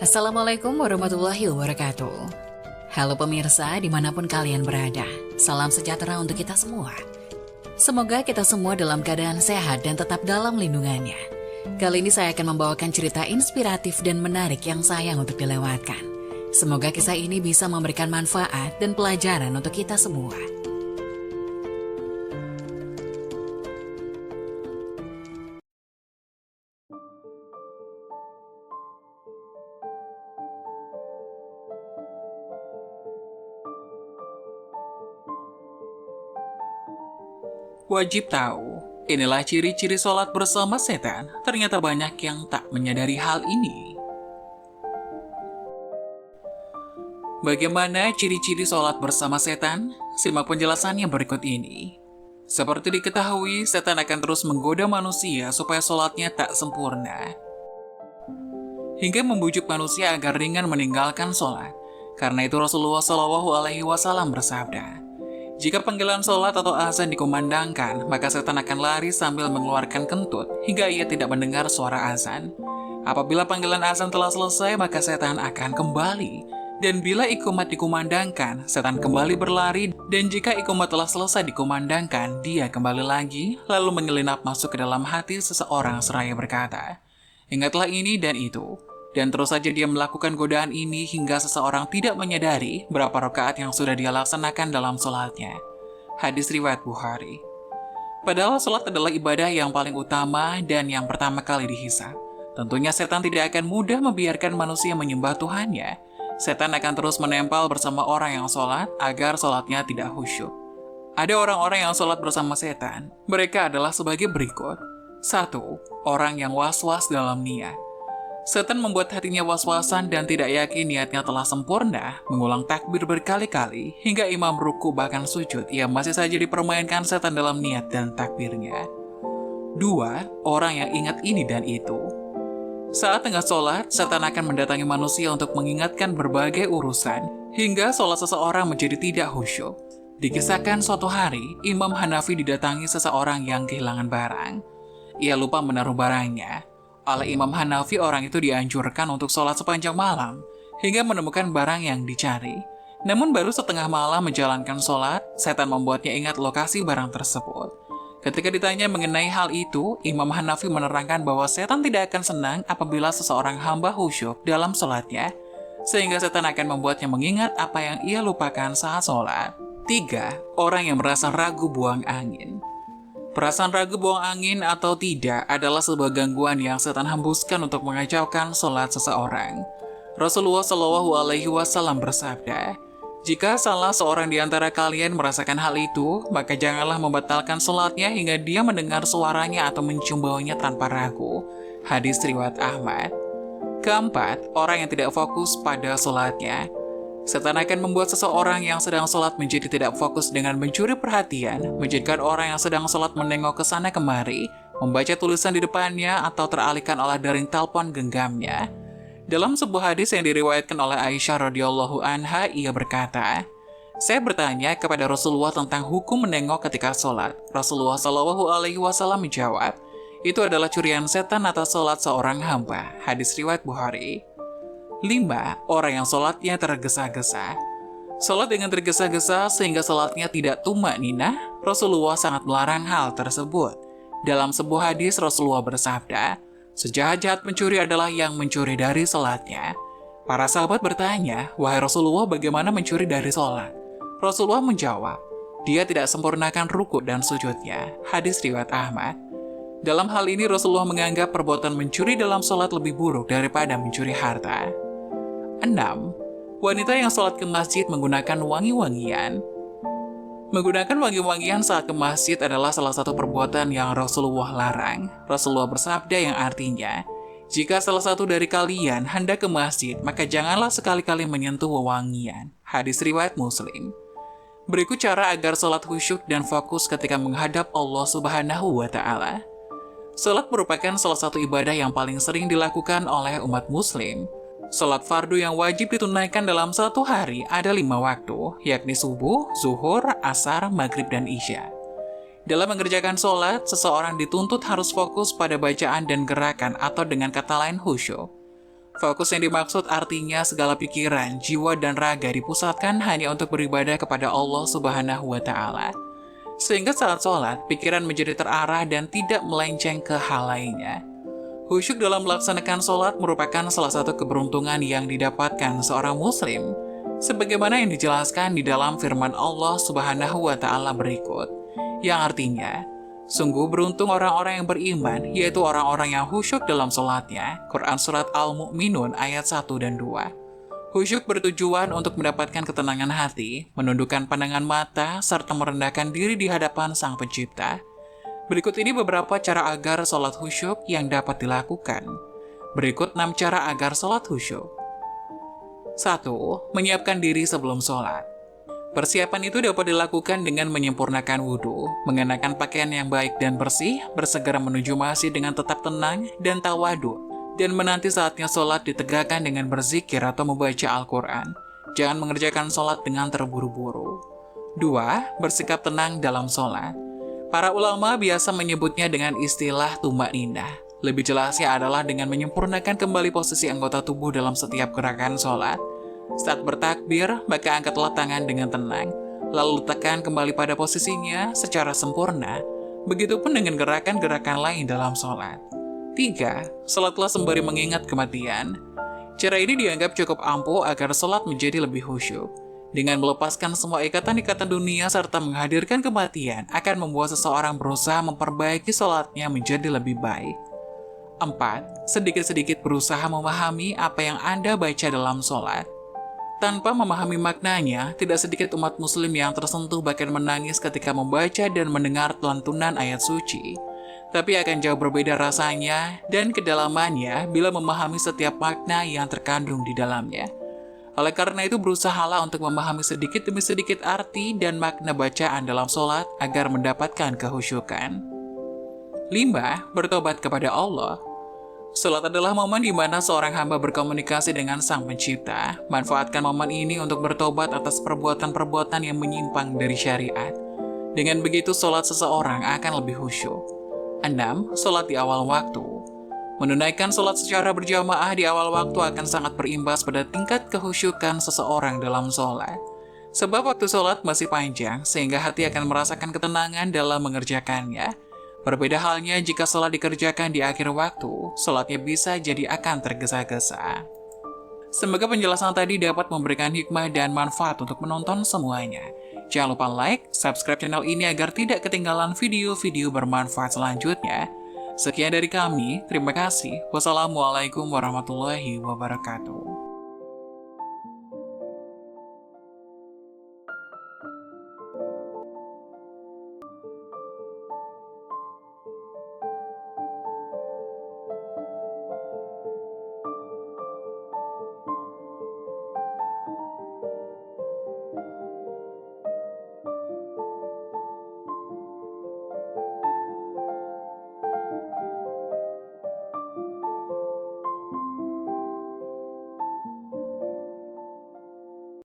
Assalamualaikum warahmatullahi wabarakatuh. Halo pemirsa dimanapun kalian berada, salam sejahtera untuk kita semua. Semoga kita semua dalam keadaan sehat dan tetap dalam lindungannya. Kali ini saya akan membawakan cerita inspiratif dan menarik yang sayang untuk dilewatkan. Semoga kisah ini bisa memberikan manfaat dan pelajaran untuk kita semua. Wajib tahu, inilah ciri-ciri sholat bersama setan. Ternyata banyak yang tak menyadari hal ini. Bagaimana ciri-ciri sholat bersama setan? Simak penjelasannya berikut ini. Seperti diketahui, setan akan terus menggoda manusia supaya sholatnya tak sempurna. Hingga membujuk manusia agar ringan meninggalkan sholat. Karena itu Rasulullah SAW bersabda, jika panggilan sholat atau azan dikumandangkan, maka setan akan lari sambil mengeluarkan kentut hingga ia tidak mendengar suara azan. Apabila panggilan azan telah selesai, maka setan akan kembali. Dan bila iqamat dikumandangkan, setan kembali berlari. Dan jika iqamat telah selesai dikumandangkan, dia kembali lagi, lalu menyelinap masuk ke dalam hati seseorang seraya berkata, "Ingatlah ini dan itu." Dan terus saja dia melakukan godaan ini hingga seseorang tidak menyadari berapa rakaat yang sudah dia laksanakan dalam sholatnya. Hadis riwayat Bukhari. Padahal sholat adalah ibadah yang paling utama dan yang pertama kali dihisab. Tentunya setan tidak akan mudah membiarkan manusia menyembah Tuhannya. Setan akan terus menempel bersama orang yang sholat agar sholatnya tidak khusyuk. Ada orang-orang yang sholat bersama setan. Mereka adalah sebagai berikut. 1. Orang yang was-was dalam niat. Setan membuat hatinya was-wasan dan tidak yakin niatnya telah sempurna, mengulang takbir berkali-kali, hingga imam ruku bahkan sujud, ia masih saja dipermainkan setan dalam niat dan takbirnya. 2. Orang yang ingat ini dan itu. Saat tengah sholat, setan akan mendatangi manusia untuk mengingatkan berbagai urusan, hingga sholat seseorang menjadi tidak khusyuk. Dikisahkan suatu hari, Imam Hanafi didatangi seseorang yang kehilangan barang. Ia lupa menaruh barangnya. Oleh Imam Hanafi, orang itu dianjurkan untuk sholat sepanjang malam, hingga menemukan barang yang dicari. Namun baru setengah malam menjalankan sholat, setan membuatnya ingat lokasi barang tersebut. Ketika ditanya mengenai hal itu, Imam Hanafi menerangkan bahwa setan tidak akan senang apabila seseorang hamba khusyuk dalam sholatnya, sehingga setan akan membuatnya mengingat apa yang ia lupakan saat sholat. 3. Orang yang merasa ragu buang angin. Perasaan ragu buang angin atau tidak adalah sebuah gangguan yang setan hembuskan untuk mengacaukan sholat seseorang. Rasulullah SAW bersabda, jika salah seorang di antara kalian merasakan hal itu, maka janganlah membatalkan sholatnya hingga dia mendengar suaranya atau mencium baunya tanpa ragu. Hadis riwayat Ahmad. 4. Orang yang tidak fokus pada sholatnya. Setan akan membuat seseorang yang sedang sholat menjadi tidak fokus dengan mencuri perhatian, menjadikan orang yang sedang sholat menengok ke sana kemari, membaca tulisan di depannya, atau teralihkan oleh dering telepon genggamnya. Dalam sebuah hadis yang diriwayatkan oleh Aisyah radhiyallahu anha, ia berkata, saya bertanya kepada Rasulullah tentang hukum menengok ketika sholat. Rasulullah SAW menjawab, itu adalah curian setan atas sholat seorang hamba. Hadis riwayat Bukhari. 5. Orang yang sholatnya tergesa-gesa. Sholat dengan tergesa-gesa sehingga sholatnya tidak tumak ninah, Rasulullah sangat melarang hal tersebut. Dalam sebuah hadis Rasulullah bersabda, sejahat-jahat pencuri adalah yang mencuri dari sholatnya. Para sahabat bertanya, wahai Rasulullah, bagaimana mencuri dari sholat? Rasulullah menjawab, dia tidak sempurnakan ruku dan sujudnya. Hadis riwayat Ahmad. Dalam hal ini Rasulullah menganggap perbuatan mencuri dalam sholat lebih buruk daripada mencuri harta. 6. Wanita yang sholat ke masjid menggunakan wangi-wangian. Menggunakan wangi-wangian saat ke masjid adalah salah satu perbuatan yang Rasulullah larang. Rasulullah bersabda yang artinya, jika salah satu dari kalian hendak ke masjid, maka janganlah sekali-kali menyentuh wewangian. Hadis riwayat Muslim. Berikut cara agar sholat khusyuk dan fokus ketika menghadap Allah Subhanahu wa Ta'ala. Sholat merupakan salah satu ibadah yang paling sering dilakukan oleh umat Muslim. Sholat fardu yang wajib ditunaikan dalam satu hari ada 5 waktu, yakni subuh, zuhur, asar, maghrib, dan isya. Dalam mengerjakan sholat, seseorang dituntut harus fokus pada bacaan dan gerakan atau dengan kata lain khusyuk. Fokus yang dimaksud artinya segala pikiran, jiwa, dan raga dipusatkan hanya untuk beribadah kepada Allah Subhanahu wa Ta'ala. Sehingga saat sholat, pikiran menjadi terarah dan tidak melenceng ke hal lainnya. Khusyuk dalam melaksanakan sholat merupakan salah satu keberuntungan yang didapatkan seorang muslim, sebagaimana yang dijelaskan di dalam firman Allah Subhanahu wa Ta'ala berikut, yang artinya, sungguh beruntung orang-orang yang beriman, yaitu orang-orang yang khusyuk dalam sholatnya. Quran Surat Al-Mu'minun ayat 1 dan 2. Khusyuk bertujuan untuk mendapatkan ketenangan hati, menundukkan pandangan mata, serta merendahkan diri di hadapan Sang Pencipta. Berikut ini beberapa cara agar sholat khusyuk yang dapat dilakukan. Berikut 6 cara agar sholat khusyuk. 1. Menyiapkan diri sebelum sholat. Persiapan itu dapat dilakukan dengan menyempurnakan wudhu, mengenakan pakaian yang baik dan bersih, bersegera menuju masjid dengan tetap tenang dan tawadu, dan menanti saatnya sholat ditegakkan dengan berzikir atau membaca Al-Quran. Jangan mengerjakan sholat dengan terburu-buru. 2. Bersikap tenang dalam sholat. Para ulama biasa menyebutnya dengan istilah tumakninah. Lebih jelasnya adalah dengan menyempurnakan kembali posisi anggota tubuh dalam setiap gerakan sholat. Saat bertakbir, maka angkatlah tangan dengan tenang, lalu letakkan kembali pada posisinya secara sempurna. Begitupun dengan gerakan-gerakan lain dalam sholat. 3. Sholatlah sembari mengingat kematian. Cara ini dianggap cukup ampuh agar sholat menjadi lebih khusyuk. Dengan melepaskan semua ikatan-ikatan dunia serta menghadirkan kematian, akan membuat seseorang berusaha memperbaiki sholatnya menjadi lebih baik. 4. Sedikit-sedikit berusaha memahami apa yang Anda baca dalam sholat. Tanpa memahami maknanya, tidak sedikit umat muslim yang tersentuh bahkan menangis ketika membaca dan mendengar lantunan ayat suci. Tapi akan jauh berbeda rasanya dan kedalamannya bila memahami setiap makna yang terkandung di dalamnya. Oleh karena itu berusahalah untuk memahami sedikit demi sedikit arti dan makna bacaan dalam sholat agar mendapatkan kehusyukan. 5. Bertobat kepada Allah. Salat adalah momen di mana seorang hamba berkomunikasi dengan Sang Pencipta. Manfaatkan momen ini untuk bertobat atas perbuatan-perbuatan yang menyimpang dari syariat. Dengan begitu, salat seseorang akan lebih khusyuk. 6. Salat di awal waktu. Menunaikan salat secara berjamaah di awal waktu akan sangat berimbas pada tingkat kehusyukan seseorang dalam salat. Sebab waktu salat masih panjang, sehingga hati akan merasakan ketenangan dalam mengerjakannya. Berbeda halnya jika sholat dikerjakan di akhir waktu, sholatnya bisa jadi akan tergesa-gesa. Semoga penjelasan tadi dapat memberikan hikmah dan manfaat untuk menonton semuanya. Jangan lupa like, subscribe channel ini agar tidak ketinggalan video-video bermanfaat selanjutnya. Sekian dari kami, terima kasih. Wassalamualaikum warahmatullahi wabarakatuh.